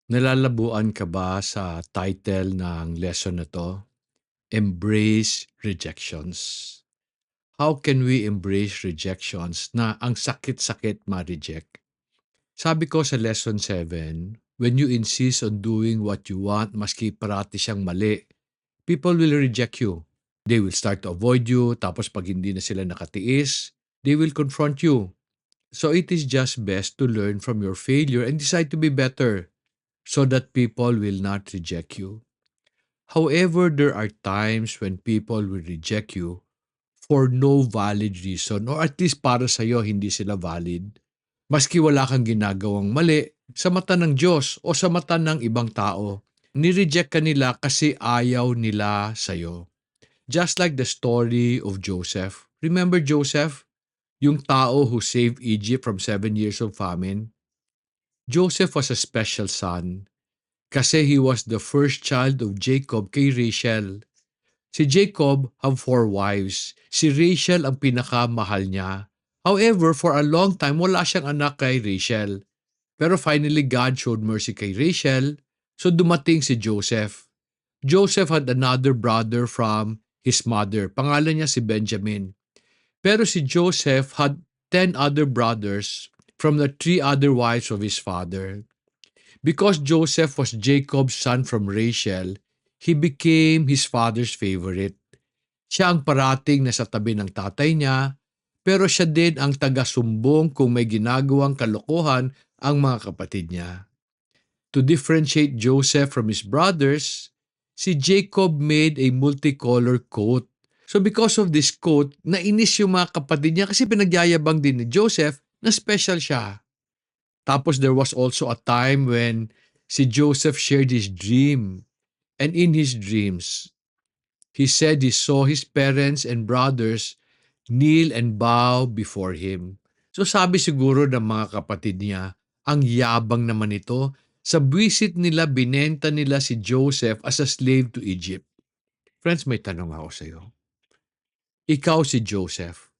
Nalalabuan ka ba sa title ng lesson na 'to? Embrace Rejections. How can we embrace rejections na ang sakit-sakit ma-reject? Sabi ko sa lesson 7, when you insist on doing what you want maski parati siyang mali, people will reject you. They will start to avoid you, tapos pag hindi na sila nakatiis, they will confront you. So it is just best to learn from your failure and decide to be better so that people will not reject you. However, there are times when people will reject you for no valid reason or at least para sa'yo hindi sila valid. Maski wala kang ginagawang mali sa mata ng Diyos o sa mata ng ibang tao. Nireject ka nila kasi ayaw nila sa'yo. Just like the story of Joseph. Remember Joseph? Yung tao who saved Egypt from 7 years of famine? Joseph was a special son kasi he was the first child of Jacob kay Rachel. Si Jacob have 4 wives. Si Rachel ang pinakamahal niya. However, for a long time, wala siyang anak kay Rachel. Pero finally, God showed mercy kay Rachel, so dumating si Joseph. Joseph had another brother from his mother. Pangalan niya si Benjamin. Pero si Joseph had 10 other brothers from the 3 other wives of his father. Because Joseph was Jacob's son from Rachel, he became his father's favorite. Siya ang parating nasa tabi ng tatay niya, pero siya din ang taga-sumbong kung may ginagawang kalokohan ang mga kapatid niya. To differentiate Joseph from his brothers, si Jacob made a multicolor coat. So because of this coat, nainis yung mga kapatid niya kasi pinagyayabang din ni Joseph na special siya. Tapos there was also a time when si Joseph shared his dream. And in his dreams, he said he saw his parents and brothers kneel and bow before him. So sabi siguro ng mga kapatid niya, ang yabang naman ito. Sa buwisit nila, binenta nila si Joseph as a slave to Egypt. Friends, may tanong ako sa iyo. Ikaw si Joseph.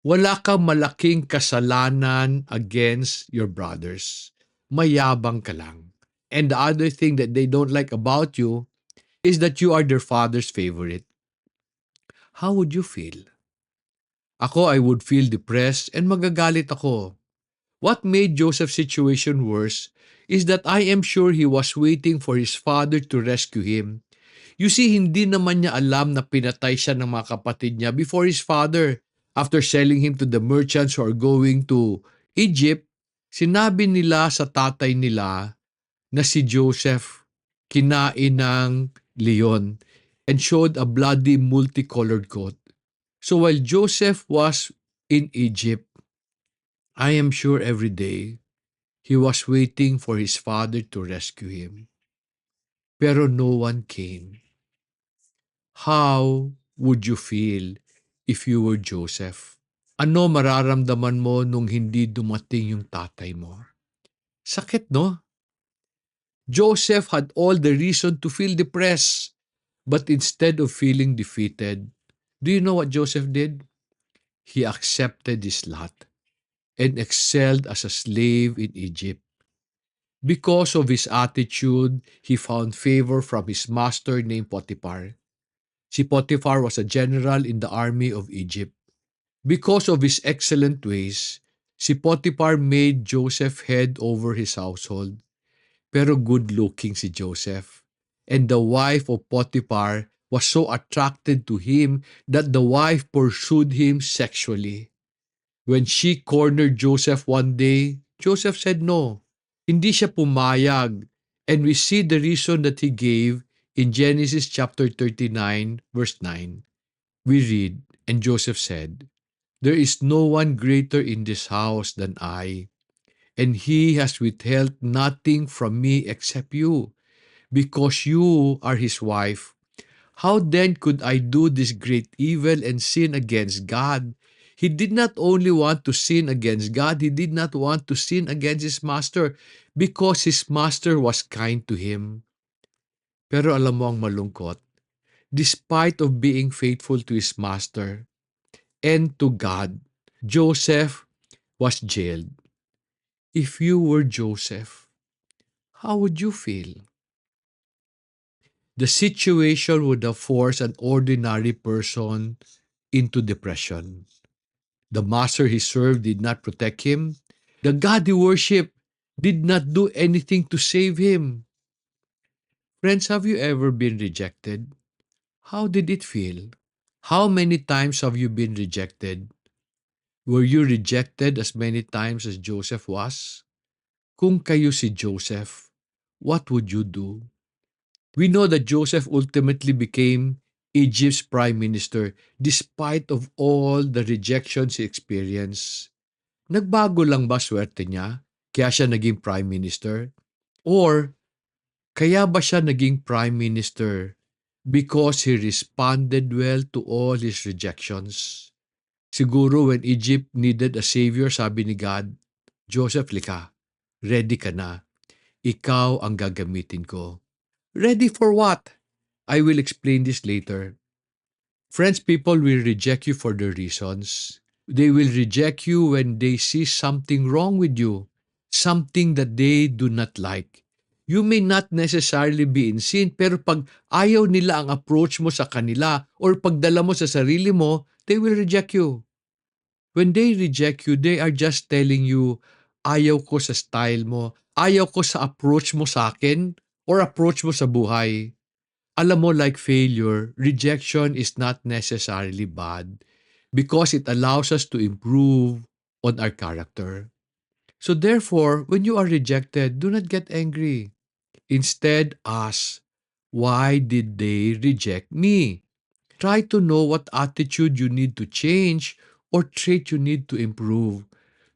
Wala kang malaking kasalanan against your brothers. Mayabang ka lang. And the other thing that they don't like about you is that you are their father's favorite. How would you feel? Ako, I would feel depressed and magagalit ako. What made Joseph's situation worse is that I am sure he was waiting for his father to rescue him. You see, hindi naman niya alam na pinatay siya ng mga kapatid niya before his father. After selling him to the merchants who are going to Egypt, sinabi nila sa tatay nila na si Joseph kinain ng leon and showed a bloody multicolored coat. So while Joseph was in Egypt, I am sure every day he was waiting for his father to rescue him. Pero no one came. How would you feel if you were Joseph? Ano mararamdaman mo nung hindi dumating yung tatay mo? Sakit, no? Joseph had all the reason to feel depressed. But instead of feeling defeated, do you know what Joseph did? He accepted his lot and excelled as a slave in Egypt. Because of his attitude, he found favor from his master named Potiphar. Si Potiphar was a general in the army of Egypt. Because of his excellent ways, si Potiphar made Joseph head over his household. Pero good-looking si Joseph. And the wife of Potiphar was so attracted to him that the wife pursued him sexually. When she cornered Joseph one day, Joseph said no. Hindi siya pumayag. And we see the reason that he gave in Genesis chapter 39, verse 9. We read, and Joseph said, "There is no one greater in this house than I, and he has withheld nothing from me except you, because you are his wife. How then could I do this great evil and sin against God?" He did not only want to sin against God, he did not want to sin against his master because his master was kind to him. Pero alam mo ang malungkot, despite of being faithful to his master and to God, Joseph was jailed. If you were Joseph, how would you feel? The situation would have forced an ordinary person into depression. The master he served did not protect him. The God he worshiped did not do anything to save him. Friends, have you ever been rejected? How did it feel? How many times have you been rejected? Were you rejected as many times as Joseph was? Kung kayo si Joseph, what would you do? We know that Joseph ultimately became Egypt's prime minister despite of all the rejections he experienced. Nagbago lang ba swerte niya kaya siya naging prime minister? Or kaya ba siya naging prime minister because he responded well to all his rejections? Siguro when Egypt needed a savior, sabi ni God, Joseph, lika, ready ka na. Ikaw ang gagamitin ko. Ready for what? I will explain this later. Friends, people will reject you for their reasons. They will reject you when they see something wrong with you, something that they do not like. You may not necessarily be in sin, pero pag ayaw nila ang approach mo sa kanila or pagdala mo sa sarili mo, they will reject you. When they reject you, they are just telling you, ayaw ko sa style mo, ayaw ko sa approach mo sa akin or approach mo sa buhay. Alam mo, like failure, rejection is not necessarily bad because it allows us to improve on our character. So therefore, when you are rejected, do not get angry. Instead, ask, why did they reject me? Try to know what attitude you need to change or trait you need to improve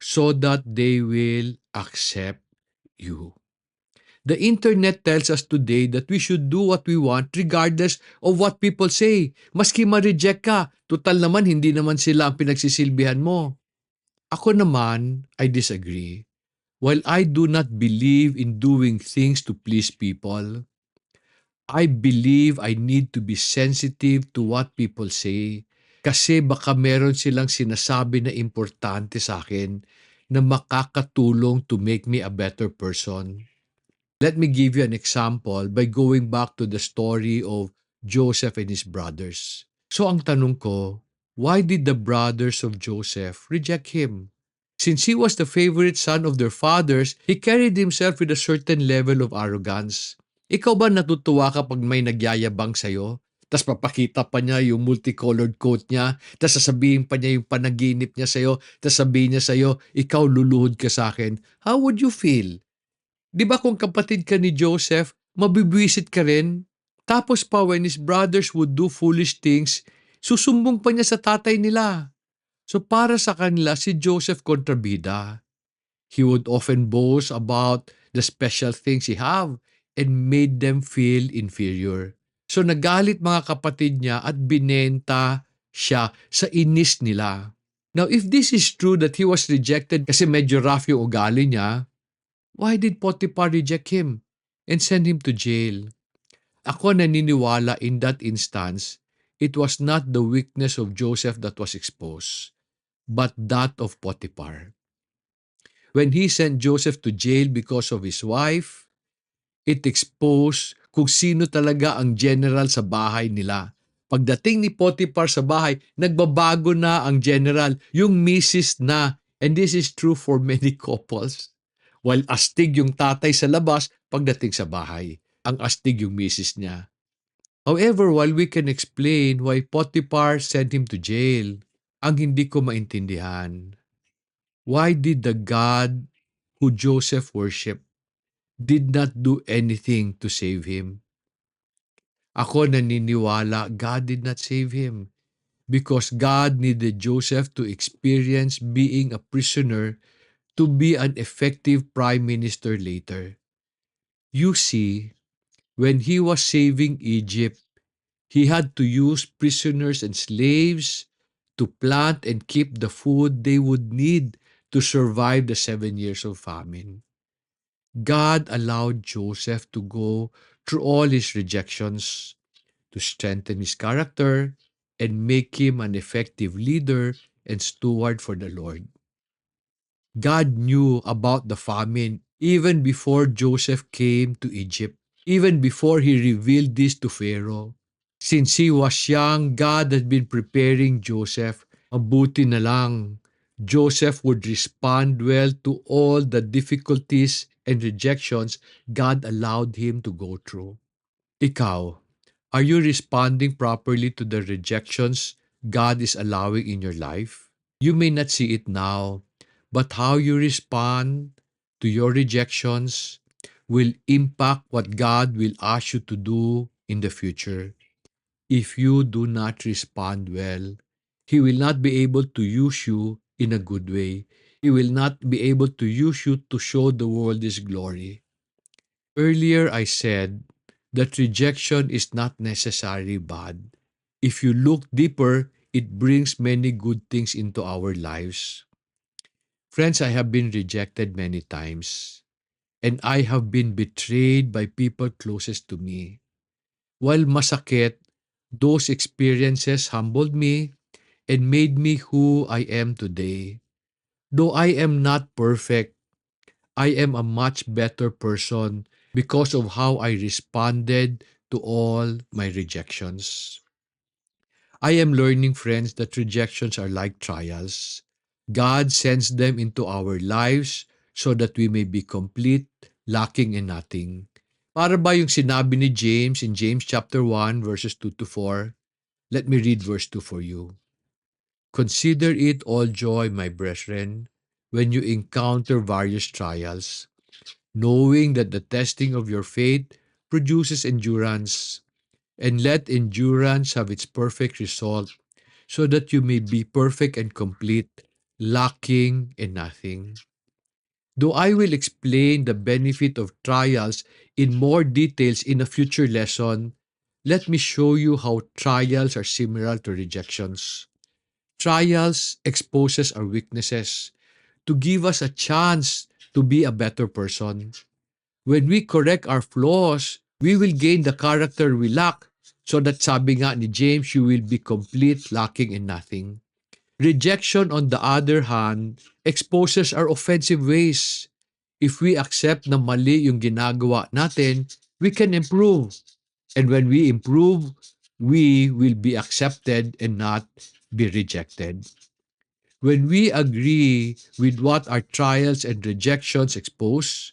so that they will accept you. The internet tells us today that we should do what we want regardless of what people say. Maski ma-reject ka, total naman hindi naman sila ang pinagsisilbihan mo. Ako naman, I disagree. While I do not believe in doing things to please people, I believe I need to be sensitive to what people say kasi baka meron silang sinasabi na importante sa akin na makakatulong to make me a better person. Let me give you an example by going back to the story of Joseph and his brothers. So ang tanong ko, why did the brothers of Joseph reject him? Since he was the favorite son of their fathers, he carried himself with a certain level of arrogance. Ikaw ba natutuwa kapag may nagyayabang sa'yo? Tas papakita pa niya yung multicolored coat niya, tas sasabihin pa niya yung panaginip niya sa'yo, tas sabihin niya sa'yo, ikaw luluhod ka sa akin. How would you feel? Di ba kung kapatid ka ni Joseph, mabibwisit ka rin? Tapos pa when his brothers would do foolish things, susumbong pa niya sa tatay nila. So para sa kanila, si Joseph kontrabida. He would often boast about the special things he have and made them feel inferior. So nagalit mga kapatid niya at binenta siya sa inis nila. Now if this is true that he was rejected kasi medyo rough yung ugali niya, why did Potiphar reject him and send him to jail? Ako naniniwala in that instance, it was not the weakness of Joseph that was exposed, but that of Potiphar. When he sent Joseph to jail because of his wife, it exposed kung sino talaga ang general sa bahay nila. Pagdating ni Potiphar sa bahay, nagbabago na ang general, yung misis na. And this is true for many couples. While astig yung tatay sa labas, pagdating sa bahay, ang astig yung misis niya. However, while we can explain why Potiphar sent him to jail, ang hindi ko maintindihan, why did the God who Joseph worshiped did not do anything to save him? Ako naniniwala God did not save him because God needed Joseph to experience being a prisoner to be an effective prime minister later. You see, when he was saving Egypt, he had to use prisoners and slaves to plant and keep the food they would need to survive the 7 years of famine. God allowed Joseph to go through all his rejections to strengthen his character and make him an effective leader and steward for the Lord. God knew about the famine even before Joseph came to Egypt, even before he revealed this to Pharaoh. Since he was young, God had been preparing Joseph. Mabuti na lang, Joseph would respond well to all the difficulties and rejections God allowed him to go through. Ikaw, are you responding properly to the rejections God is allowing in your life? You may not see it now, but how you respond to your rejections will impact what God will ask you to do in the future. If you do not respond well, He will not be able to use you in a good way. He will not be able to use you to show the world His glory. Earlier, I said that rejection is not necessarily bad. If you look deeper, it brings many good things into our lives. Friends, I have been rejected many times, and I have been betrayed by people closest to me. While masakit, those experiences humbled me and made me who I am today. Though I am not perfect, I am a much better person because of how I responded to all my rejections. I am learning, friends, that rejections are like trials. God sends them into our lives so that we may be complete, lacking in nothing. Para ba yung sinabi ni James in James chapter 1 verses 2 to 4? Let me read verse 2 for you. Consider it all joy, my brethren, when you encounter various trials, knowing that the testing of your faith produces endurance, and let endurance have its perfect result, so that you may be perfect and complete, lacking in nothing. Though I will explain the benefit of trials in more details in a future lesson, let me show you how trials are similar to rejections. Trials exposes our weaknesses to give us a chance to be a better person. When we correct our flaws, we will gain the character we lack, so that sabi nga ni James, you will be complete, lacking in nothing. Rejection, on the other hand, exposes our offensive ways. If we accept na mali yung ginagawa natin, we can improve. And when we improve, we will be accepted and not be rejected. When we agree with what our trials and rejections expose,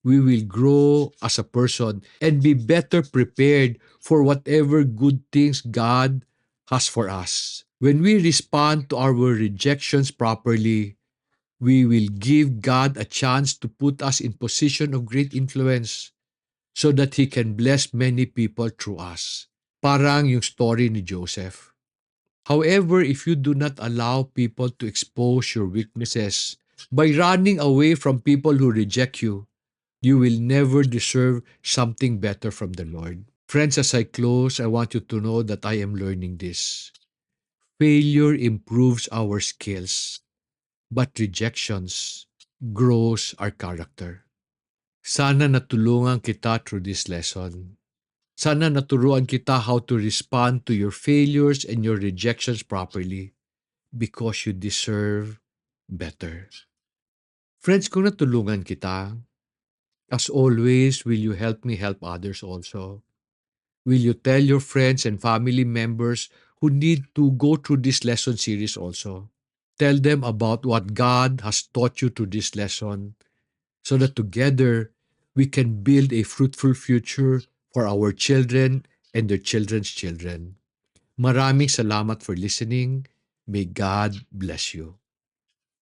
we will grow as a person and be better prepared for whatever good things God has for us. When we respond to our rejections properly, we will give God a chance to put us in position of great influence so that He can bless many people through us. Parang yung story ni Joseph. However, if you do not allow people to expose your weaknesses by running away from people who reject you will never deserve something better from the Lord. Friends, as I close, I want you to know that I am learning this. Failure improves our skills, but rejections grows our character. Sana natulungan kita through this lesson. Sana naturuan kita how to respond to your failures and your rejections properly because you deserve better. Friends, kung natulungan kita, as always, will you help me help others also? Will you tell your friends and family members who need to go through this lesson series also? Tell them about what God has taught you through this lesson so that together we can build a fruitful future for our children and their children's children. Maraming salamat for listening. May God bless you.